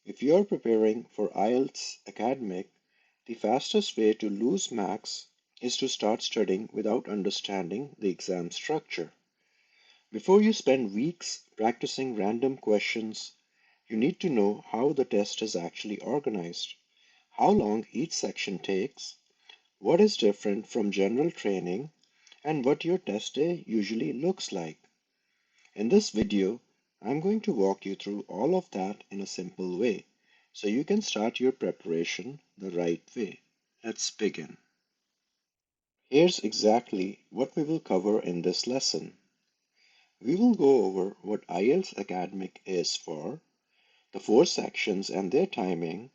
If you are preparing for IELTS Academic, the fastest way to lose marks is to start studying without understanding the exam structure. Before you spend weeks practicing random questions, you need to know how the test is actually organized, how long each section takes, what is different from general training, and what your test day usually looks like. In this video, I'm going to walk you through all of that in a simple way, so you can start your preparation the right way. Let's begin. Here's exactly what we will cover in this lesson. We will go over what IELTS Academic is for, the 4 sections and their timing,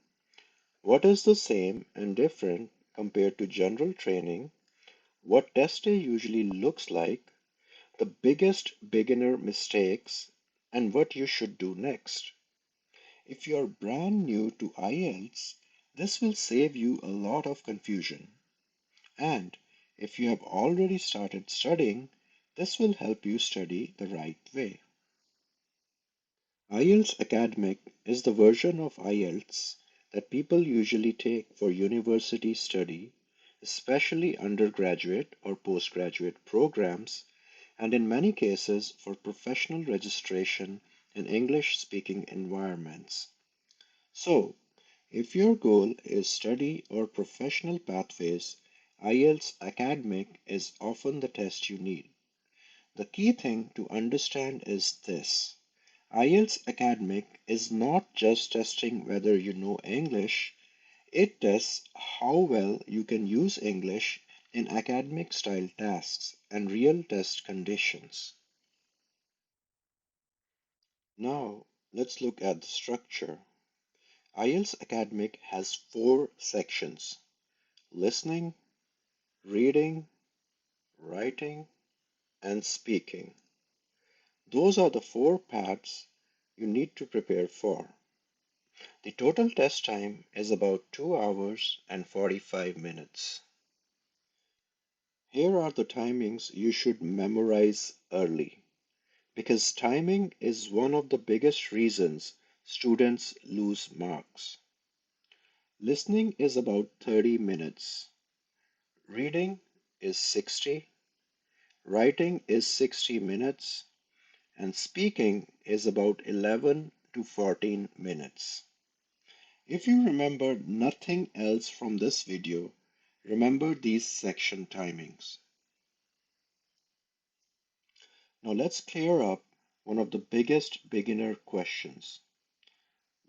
what is the same and different compared to general training, what test day usually looks like, the biggest beginner mistakes, and what you should do next. If you're brand new to IELTS, this will save you a lot of confusion. And if you have already started studying, this will help you study the right way. IELTS Academic is the version of IELTS that people usually take for university study, especially undergraduate or postgraduate programs, and in many cases for professional registration in English-speaking environments. So, if your goal is study or professional pathways, IELTS Academic is often the test you need. The key thing to understand is this. IELTS Academic is not just testing whether you know English, it tests how well you can use English in academic style tasks and real test conditions. Now, let's look at the structure. IELTS Academic has 4 sections: listening, reading, writing, and speaking. Those are the 4 parts you need to prepare for. The total test time is about 2 hours and 45 minutes. Here are the timings you should memorize early, because timing is one of the biggest reasons students lose marks. Listening is about 30 minutes. Reading is 60. Writing is 60 minutes. And speaking is about 11 to 14 minutes. If you remember nothing else from this video, remember these section timings. Now let's clear up one of the biggest beginner questions.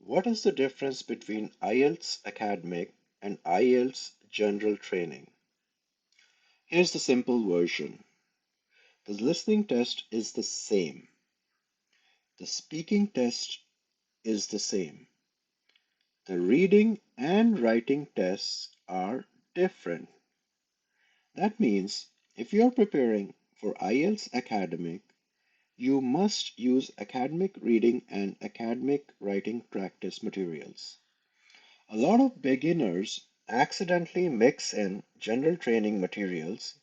What is the difference between IELTS Academic and IELTS General Training? Here's the simple version. The listening test is the same. The speaking test is the same. The reading and writing tests are different. That means if you are preparing for IELTS Academic, you must use academic reading and academic writing practice materials. A lot of beginners accidentally mix in general training materials,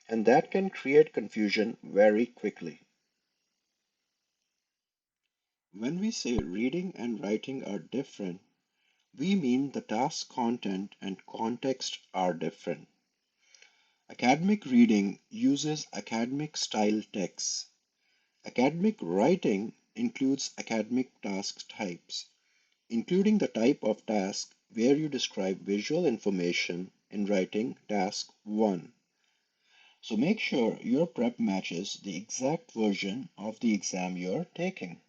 and that can create confusion very quickly. When we say reading and writing are different, we mean the task content and context are different. Academic reading uses academic style texts. Academic writing includes academic task types, including the type of task where you describe visual information in writing task 1. So make sure your prep matches the exact version of the exam you're taking.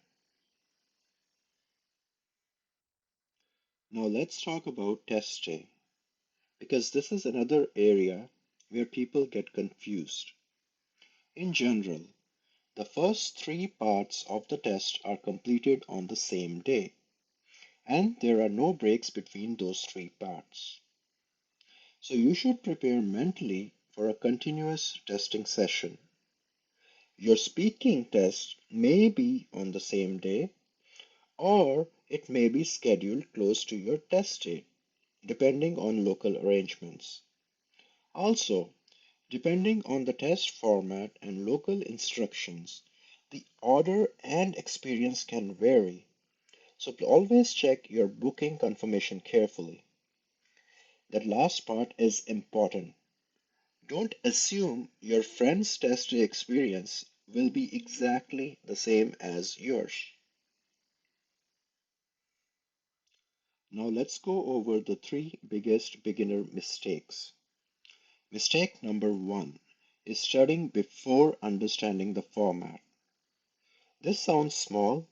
Now let's talk about test day, because this is another area where people get confused. In general, the first 3 parts of the test are completed on the same day, and there are no breaks between those 3 parts. So you should prepare mentally for a continuous testing session. Your speaking test may be on the same day, or it may be scheduled close to your test date, depending on local arrangements. Also, depending on the test format and local instructions, the order and experience can vary. So always check your booking confirmation carefully. That last part is important. Don't assume your friend's test experience will be exactly the same as yours. Now let's go over the three biggest beginner mistakes. Mistake number one is studying before understanding the format. This sounds small,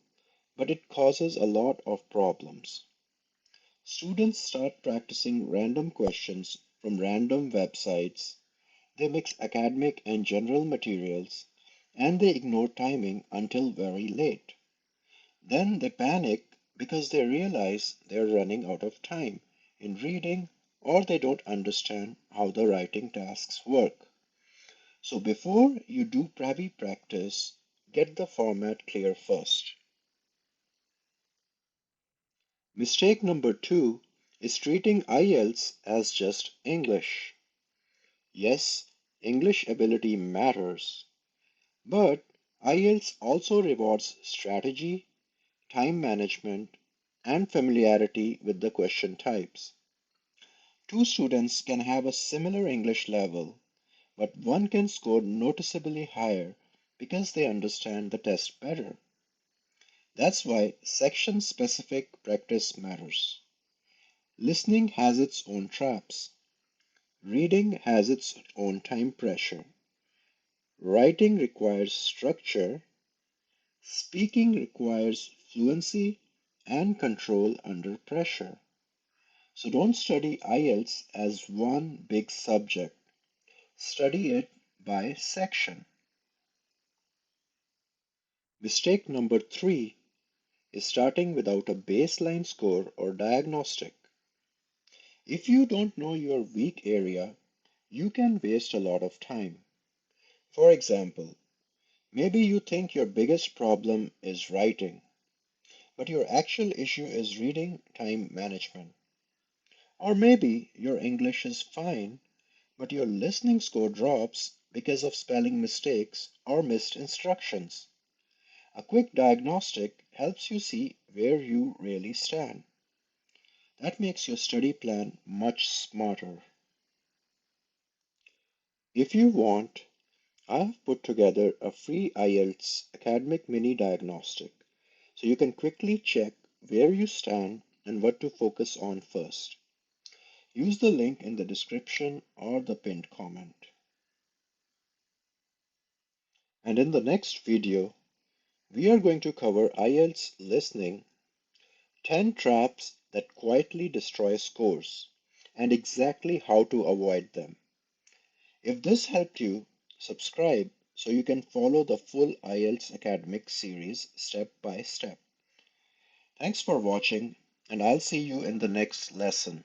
but it causes a lot of problems. Students start practicing random questions from random websites, they mix academic and general materials, and they ignore timing until very late. Then they panic because they realize they're running out of time in reading or they don't understand how the writing tasks work. So before you do Pravi practice, get the format clear first. Mistake number two is treating IELTS as just English. Yes, English ability matters, but IELTS also rewards strategy, time management, and familiarity with the question types. Two students can have a similar English level, but one can score noticeably higher because they understand the test better. That's why section specific practice matters. Listening has its own traps. Reading has its own time pressure. Writing requires structure. Speaking requires fluency and control under pressure. So don't study IELTS as one big subject. Study it by section. Mistake number three is starting without a baseline score or diagnostic. If you don't know your weak area, you can waste a lot of time. For example, maybe you think your biggest problem is writing, but your actual issue is reading time management. Or maybe your English is fine, but your listening score drops because of spelling mistakes or missed instructions. A quick diagnostic helps you see where you really stand. That makes your study plan much smarter. If you want, I have put together a free IELTS academic mini diagnostic so you can quickly check where you stand and what to focus on first. Use the link in the description or the pinned comment. And in the next video, we are going to cover IELTS listening, 10 traps that quietly destroy scores, and exactly how to avoid them. If this helped you, subscribe so you can follow the full IELTS academic series step by step. Thanks for watching, and I'll see you in the next lesson.